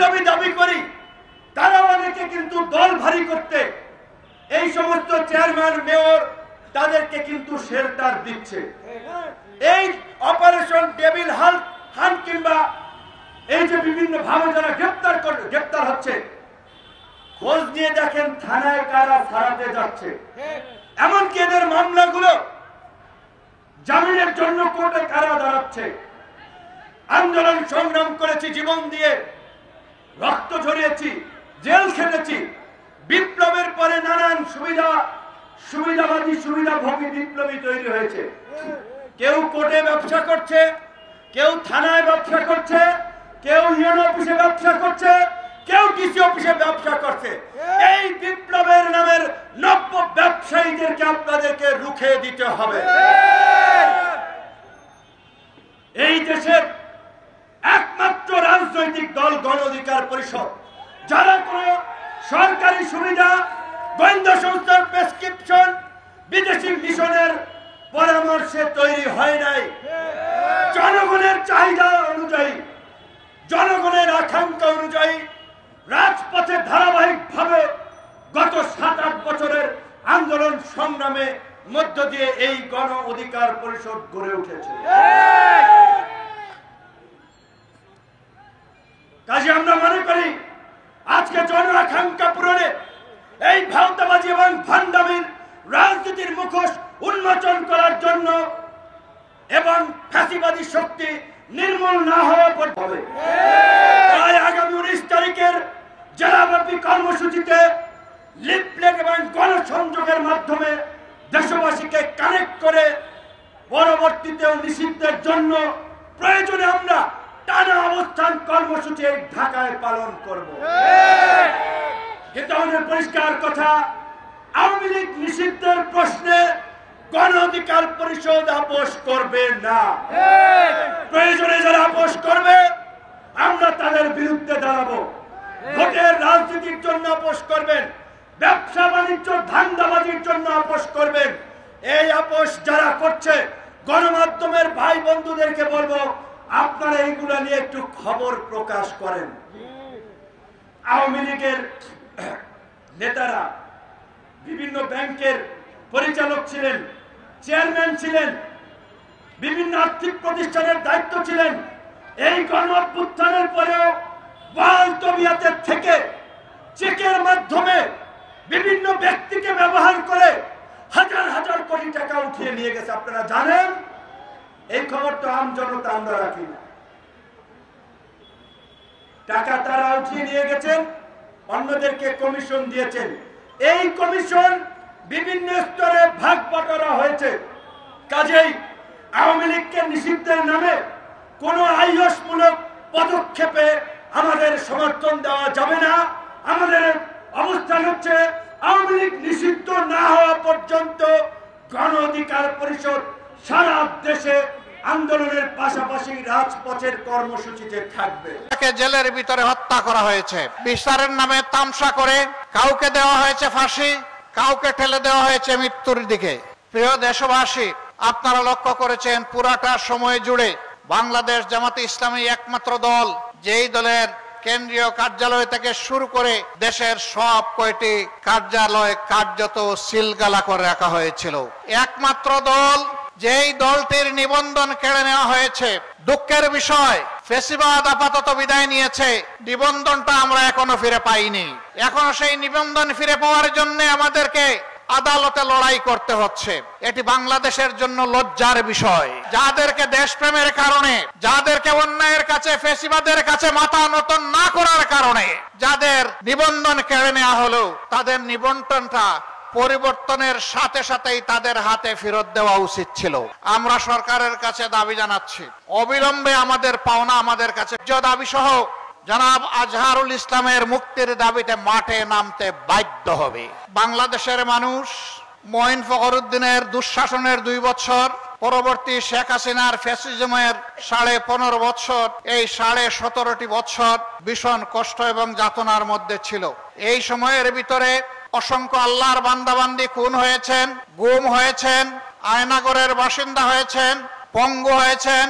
বিপ্লবী দাবি করি, তারা অনেকে কিন্তু দল ভারী করতে এই সমস্ত চেয়ারম্যান মেয়র তাদেরকে কিন্তু শেল্টার দিচ্ছে। এই অপারেশন ডেভিল হান্ট কিংবা এই যে বিভিন্ন ভাবে যারা গ্রেপ্তার হচ্ছে, খোঁজ নিয়ে দেখেন থানায় কারা ছাড়াতে যাচ্ছে। এমনকি এদের মামলাগুলো জামিনের জন্য কোর্টে কারা দাঁড়াচ্ছে। আন্দোলন সংগ্রাম করেছি, জীবন দিয়ে রক্ত ঝরিয়েছি, জেল খেটেছি। বিপ্লবের পরে নানান সুবিধাবাদী সুবিধাভোগী বিপ্লবী তৈরি হয়েছে। কেউ কোর্টে ব্যবসা করছে, কেউ থানায় ব্যবসা করছে, কেউ ইউনিয়ন অফিসে ব্যবসা করছে, কেউ ডিসি অফিসে ব্যবসা করছে। এই বিপ্লবের নামের নব্য ব্যবসায়ীদেরকে আপনাদেরকে রুখে দিতে হবে। এই দেশের একমাত্র রাজনৈতিক দল গণ অধিকার পরিষদ, যারা কোন সরকারি সুবিধা, গোয়েন্দা সংস্থার প্রেসক্রিপশন, বিদেশি মিশনের পরামর্শে তৈরি হয় নাই। জনগণের চাহিদা অনুযায়ী, জনগণের আকাঙ্ক্ষা অনুযায়ী রাজপথে ধারাবাহিকভাবে গত 7-8 বছরের আন্দোলন সংগ্রামে মধ্য দিয়ে এই গণ অধিকার পরিষদ গড়ে উঠেছে। কাজে আমরা মনে করি আজকে জন আকাঙ্ক্ষা পূরণে এই ভাওতাবাজি এবং ভান্ডামির রাজনীতির মুখোশ উন্মোচন করার জন্য এবং ফ্যাসিবাদী শক্তি নির্মূল না হওয়া পর্যন্ত তাই আগামী 19 তারিখের জেলাব্যাপী কর্মসূচিতে লিফলেট এবং গণসংযোগের মাধ্যমে দেশবাসীকে কানেক্ট করে পরবর্তীতেও নিষিদ্ধের জন্য প্রয়োজনে আমরা টানা অবস্থান কর্মসূচি ঢাকায় পালন করব। কিন্তু আমাদের পরিষ্কার কথা, আওয়ামী লীগ নিষিদ্ধের প্রশ্নে গণ অধিকার পরিষদ আপোষ করবে না। প্রয়োজনে যারা আপোষ করবে আমরা তাদের বিরুদ্ধে দাঁড়াবো। ভোটের রাজনীতির জন্য আপোষ করবেন, ব্যবসা বাণিজ্য ধান্দাবাজির জন্য আপোষ করবেন। এই আপোষ যারা করছে গণমাধ্যমের ভাই বন্ধুদেরকে বলবো, আপনারা এইগুলা নিয়ে একটু খবর প্রকাশ করেন। আওয়ামী লীগের নেতারা বিভিন্ন ব্যাংকের পরিচালক ছিলেন, চেয়ারম্যান ছিলেন, বিভিন্ন আর্থিক প্রতিষ্ঠানের দায়িত্ব ছিলেন। এই গণঅভ্যুত্থানের পরেও ওয়াল তবিয়াতের থেকে চেকের মাধ্যমে বিভিন্ন ব্যক্তিকে ব্যবহার করে হাজার হাজার কোটি টাকা উঠিয়ে নিয়ে গেছে। আপনারা জানেন, এই খবর তো আম জনতা আমরা রাখি না। টাকা তারা উঠিয়ে নিয়ে গেছেন, অন্যদেরকে কমিশন দিয়েছেন। এই কমিশন বিভিন্ন স্তরে ভাগ বাটোয়ারা হয়েছে। কাজেই আওয়ামী লীগকে নিষিদ্ধের নামে কোনো আইয়সমূলক পদক্ষেপে আমাদের সমর্থন দেওয়া যাবে না। আমাদের অবস্থান হচ্ছে, আওয়ামী লীগ নিষিদ্ধ না হওয়া পর্যন্ত গণ অধিকার পরিষদ সারা দেশে আন্দোলনের পাশাপাশি রাজপথের কর্মসূচিতে থাকবে। জেলের ভিতরে হত্যা করা হয়েছে, বিচারের নামে তামসা করে কাউকে দেওয়া হয়েছে ফাঁসি, কাউকে ঠেলে দেওয়া হয়েছে মৃত্যুর দিকে। প্রিয় দেশবাসী, আপনারা লক্ষ্য করেছেন পুরাটা সময় জুড়ে বাংলাদেশ জামাতে ইসলামী একমাত্র দল যেই দলের কেন্দ্রীয় কার্যালয় থেকে শুরু করে দেশের সব কয়টি কার্যালয় কার্যত সিলগালা করে রাখা হয়েছিল। একমাত্র দল যেই দলটির নিবন্ধন কেড়ে নেওয়া হয়েছে। দুঃখের বিষয়, ফ্যাসিবাদ আপাতত বিদায় নিয়েছে, নিবন্ধনটা আমরা এখনো ফিরে পাইনি। এখনো সেই নিবন্ধন ফিরে পাওয়ার জন্য আমাদেরকে আদালতে লড়াই করতে হচ্ছে। এটি বাংলাদেশের জন্য লজ্জার বিষয়। যাদেরকে দেশপ্রেমের কারণে, যাদেরকে অন্যায়ের কাছে, ফ্যাসিবাদের কাছে মাথা নত না করার কারণে যাদের নিবন্ধন কেড়ে নেওয়া হলো, তাদের নিবন্ধনটা পরিবর্তনের সাথে সাথেই তাদের হাতে ফেরত দেওয়া উচিত ছিল। আমরা সরকারের কাছে দাবি জানাচ্ছি, অবিলম্বে আমাদের পাওনা আমাদের কাছে দাবি সহ জনাব আজহারুল ইসলামের মুক্তির দাবিতে মাঠে নামতে বাধ্য হবে। বাংলাদেশের মানুষ মঈন ফখরুদ্দিনের দুঃশাসনের 2 বছর, পরবর্তী শেখ হাসিনার ফ্যাসিজমের 15.5 বছর, এই 17.5টি বছর ভীষণ কষ্ট এবং যাতনার মধ্যে ছিল। এই সময়ের ভিতরে অসংখ্য আল্লাহর বান্দাবান্দি খুন হয়েছেন, গুম হয়েছেন, আয়নাগরের বাসিন্দা হয়েছেন, পঙ্গু হয়েছেন,